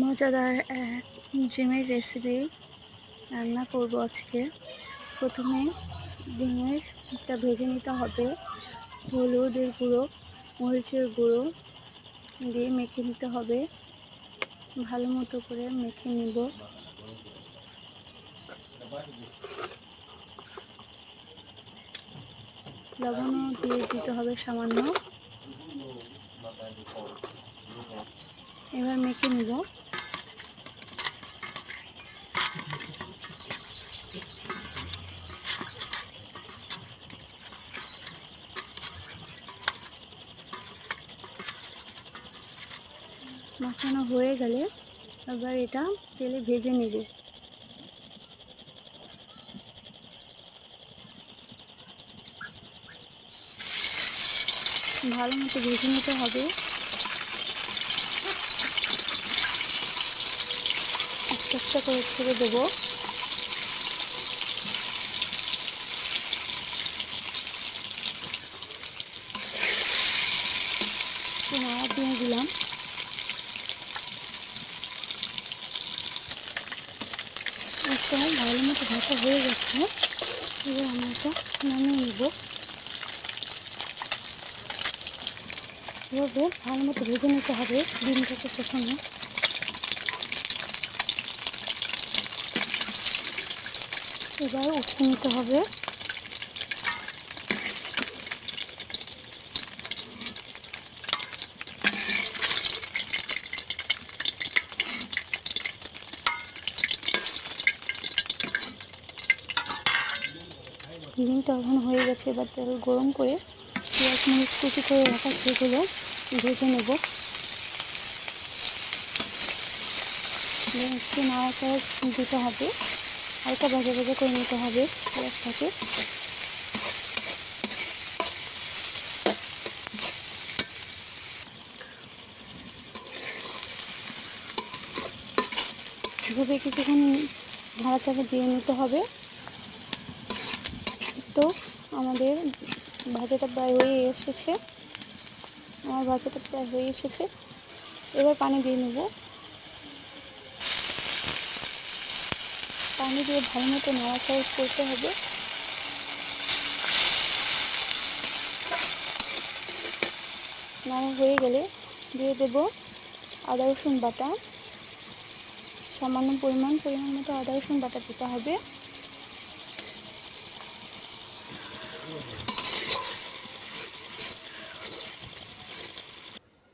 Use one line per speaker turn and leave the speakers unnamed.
মজাদার এক ডিমের রেসিপি রান্না করব আজকে। প্রথমে ডিমটা ভেজে নিতে হবে। হলুদের গুঁড়ো, মরিচের গুঁড়ো দিয়ে মেখে নিতে হবে। ভালো মতো করে মেখে নিব। লবণও দিয়ে দিতে হবে সামান্য। এবার মেখে নিব। মাখানো হয়ে গেলে এবার এটা তেলে ভেজে নেব। ভালো মতো ভেজে নিতে হবে। একটা একটা করে ছেড়ে দেবো। নাড়া দিয়ে দিলাম। একটা ভালো মতো ভাজা হয়ে গেছে। এবার আমি এটা নামিয়ে নেব। এভাবে ভালো মতো ভেজে নিতে হবে ডিমটাকে প্রথমে। এবার উঠিয়ে নিতে হবে। ডিমটা ওখানে হয়ে গেছে। এবার তেল গরম করে পেঁয়াজ মরিচ কুচি করে রাখা সেগুলো ভেজে নেব। একটু নাড়াচাড়া দিতে হবে, হালকা ভাজা ভাজা করে নিতে হবে পেঁয়াজটাকে। এভাবে কিছুক্ষণ নাড়াচাড়া দিয়ে নিতে হবে। তো আমাদের ভাজাটা প্রায় হয়ে এসেছে। আমার ভাজাটা প্রায় হয়ে এসেছে। এবার পানি দিয়ে নেব। পানি দিয়ে ভালো মতো নাড়াচাড়া করতে হবে। নাড়া হয়ে গেলে দিয়ে দেব আদা রসুন বাটা। সামান্য পরিমাণ মতো আদা রসুন বাটা দিতে হবে।